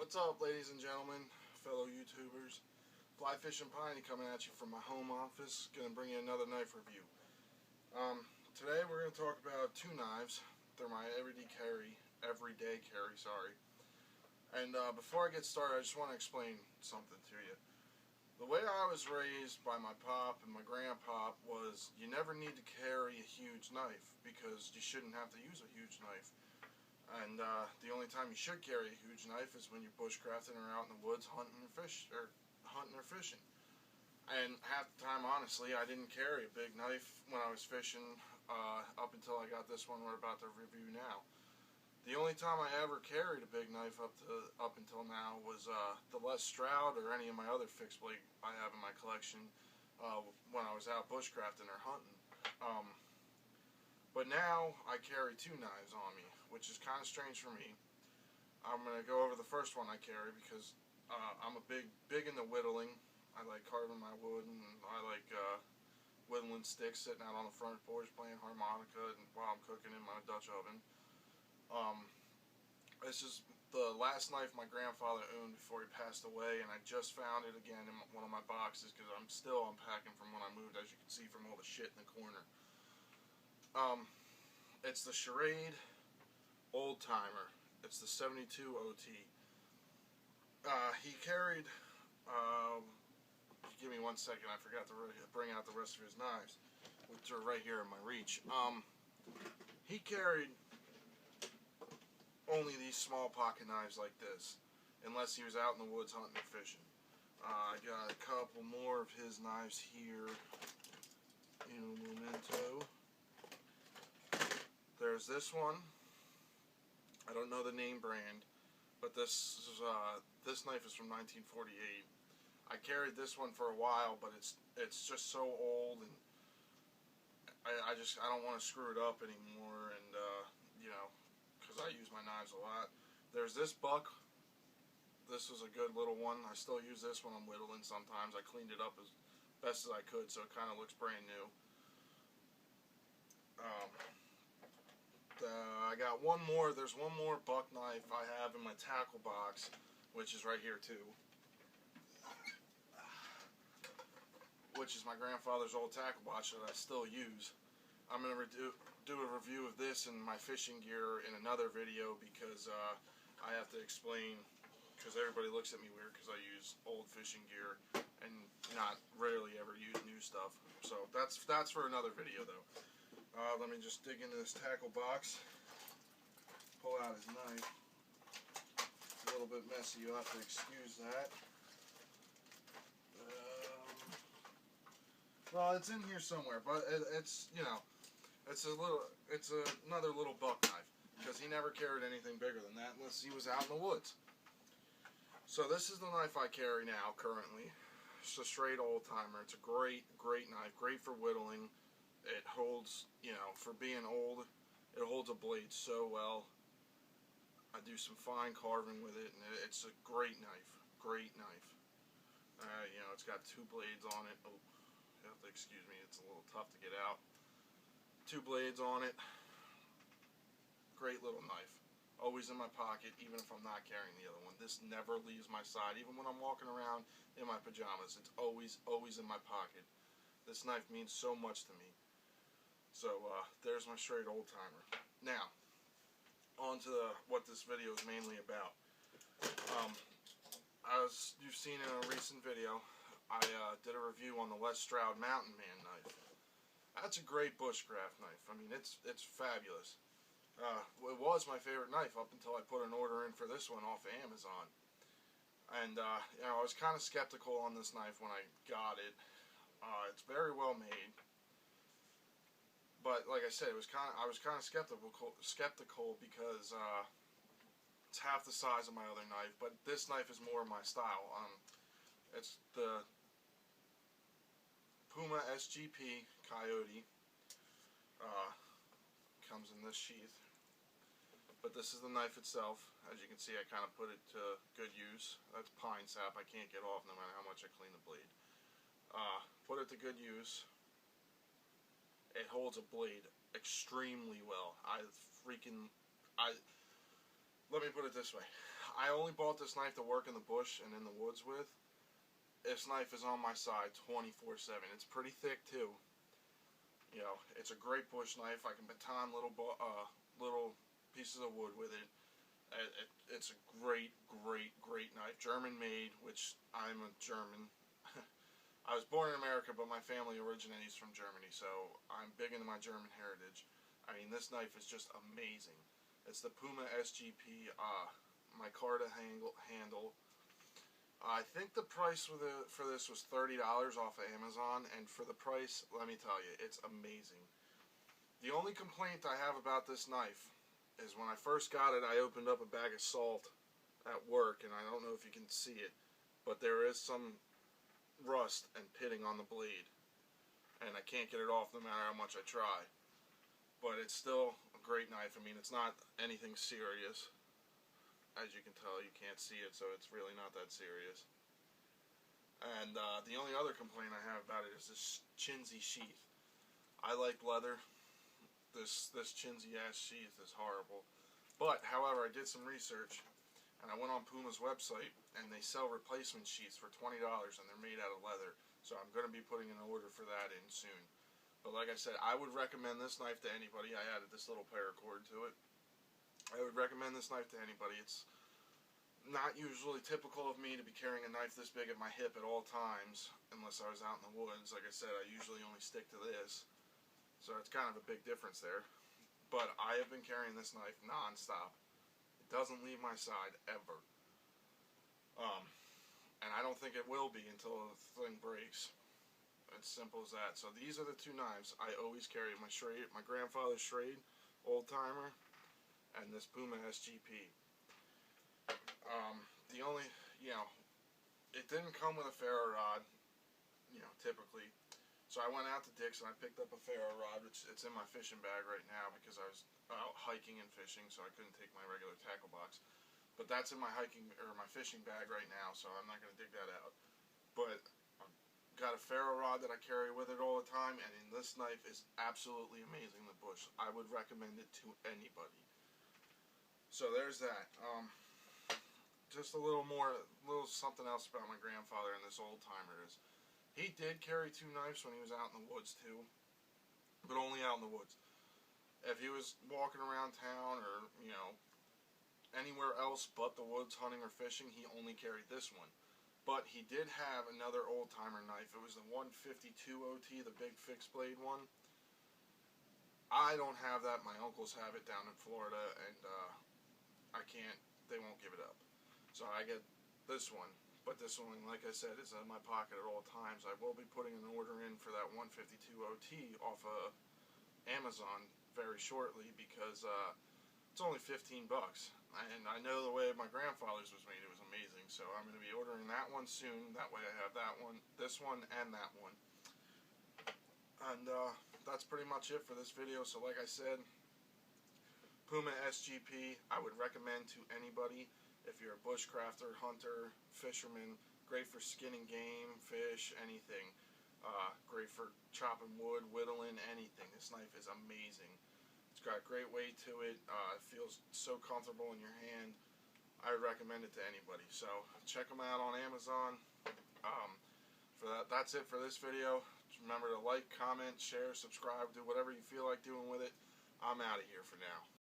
What's up, ladies and gentlemen, fellow YouTubers? Fly Fishing Piney coming at you from my home office. Gonna bring you another knife review. Today we're gonna talk about two knives. They're my everyday carry, sorry. And before I get started, I just want to explain something to you. The way I was raised by my pop and my grandpa was you never need to carry a huge knife because you shouldn't have to use a huge knife. And the only time you should carry a huge knife is when you're bushcrafting or out in the woods hunting or fishing. And half the time, honestly, I didn't carry a big knife when I was fishing up until I got this one we're about to review now. The only time I ever carried a big knife up until now was the Les Stroud or any of my other fixed blade I have in my collection when I was out bushcrafting or hunting. But now I carry two knives on me, which is kind of strange for me. I'm going to go over the first one I carry because I'm a big into whittling. I like carving my wood, and I like whittling sticks, sitting out on the front porch playing harmonica and while I'm cooking in my Dutch oven. This is the last knife my grandfather owned before he passed away, and I just found it again in one of my boxes because I'm still unpacking from when I moved, as you can see from all the shit in the corner. It's the Charade Old Timer. It's the 72 OT. He carried, give me 1 second, I forgot to bring out the rest of his knives, which are right here in my reach. He carried only these small pocket knives like this, unless he was out in the woods hunting or fishing. I got a couple more of his knives here in a memento. There's this one. I don't know the name brand, but this knife is from 1948. I carried this one for a while, but it's just so old, and I don't want to screw it up anymore, and you know, because I use my knives a lot. There's this buck. This was a good little one. I still use this when I'm whittling sometimes. I cleaned it up as best as I could, so it kind of looks brand new. I got one more. There's one more buck knife I have in my tackle box, which is right here too. Which is my grandfather's old tackle box that I still use. I'm going to do a review of this and my fishing gear in another video because I have to explain, because everybody looks at me weird because I use old fishing gear and not rarely ever use new stuff. So that's for another video though. Let me just dig into this tackle box, pull out his knife. It's a little bit messy, you'll have to excuse that. Well, it's in here somewhere, but it's, you know, it's another little buck knife, because he never carried anything bigger than that unless he was out in the woods. So this is the knife I carry now, currently. It's a straight old timer. It's a great knife, great for whittling. It holds, you know, for being old, it holds a blade so well. I do some fine carving with it, and it's a great knife. Great knife. You know, it's got two blades on it. Oh, you have to excuse me, it's a little tough to get out. Two blades on it. Great little knife. Always in my pocket, even if I'm not carrying the other one. This never leaves my side, even when I'm walking around in my pajamas. It's always in my pocket. This knife means so much to me. So there's my straight old timer. Now, on to what this video is mainly about. As you've seen in a recent video, I did a review on the Les Stroud Mountain Man knife. That's a great bushcraft knife. I mean, it's fabulous. It was my favorite knife up until I put an order in for this one off of Amazon. And you know, I was kind of skeptical on this knife when I got it. It's very well made. But like I said, I was kind of skeptical because it's half the size of my other knife. But this knife is more my style. It's the Puma SGP Coyote. Comes in this sheath. But this is the knife itself. As you can see, I kind of put it to good use. That's pine sap. I can't get off no matter how much I clean the blade. Put it to good use. It holds a blade extremely well. let me put it this way. I only bought this knife to work in the bush and in the woods with. This knife is on my side 24/7. It's pretty thick too. You know, it's a great bush knife. I can baton little pieces of wood with it. It's a great knife. German made, which I'm a German. I was born in America, but my family originates from Germany, so I'm big into my German heritage. I mean, this knife is just amazing. It's the Puma SGP micarta handle. I think the price for this was $30 off of Amazon, and for the price, let me tell you, it's amazing. The only complaint I have about this knife is when I first got it, I opened up a bag of salt at work, and I don't know if you can see it, but there is some rust and pitting on the blade, and I can't get it off no matter how much I try. But it's still a great knife. I mean, it's not anything serious. As you can tell, you can't see it, so it's really not that serious. And the only other complaint I have about it is this chinsy sheath. I like leather. This chinsy ass sheath is horrible. But, however, I did some research, and I went on Puma's website, and they sell replacement sheaths for $20, and they're made out of leather. So I'm going to be putting an order for that in soon. But like I said, I would recommend this knife to anybody. I added this little paracord to it. I would recommend this knife to anybody. It's not usually typical of me to be carrying a knife this big at my hip at all times, unless I was out in the woods. Like I said, I usually only stick to this. So it's kind of a big difference there. But I have been carrying this knife non-stop. Doesn't leave my side ever, and I don't think it will be until the thing breaks. It's simple as that. So these are the two knives I always carry: my grandfather's Schrade old timer, and this Puma SGP. The only, it didn't come with a ferro rod, typically. So I went out to Dick's and I picked up a ferro rod, which it's in my fishing bag right now because I was out hiking and fishing, so I couldn't take my regular tackle box. But that's in my my fishing bag right now, so I'm not going to dig that out. But I've got a ferro rod that I carry with it all the time, and this knife is absolutely amazing in the bush. I would recommend it to anybody. So there's that. Just a little something else about my grandfather and this old timer is, he did carry two knives when he was out in the woods too, but only out in the woods. If he was walking around town or, anywhere else but the woods hunting or fishing, he only carried this one. But he did have another old-timer knife. It was the 152 OT, the big fixed blade one. I don't have that. My uncles have it down in Florida, and they won't give it up. So I get this one. But this one, like I said, is in my pocket at all times. I will be putting an order in for that 152 OT off of Amazon very shortly because it's only $15. And I know the way my grandfather's was made, it was amazing. So I'm going to be ordering that one soon. That way I have that one, this one, and that one. And that's pretty much it for this video. So like I said, Puma SGP, I would recommend to anybody. If you're a bushcrafter, hunter, fisherman, great for skinning game, fish, anything. Great for chopping wood, whittling, anything. This knife is amazing. It's got great weight to it. It feels so comfortable in your hand. I would recommend it to anybody. So check them out on Amazon. That's it for this video. Just remember to like, comment, share, subscribe, do whatever you feel like doing with it. I'm out of here for now.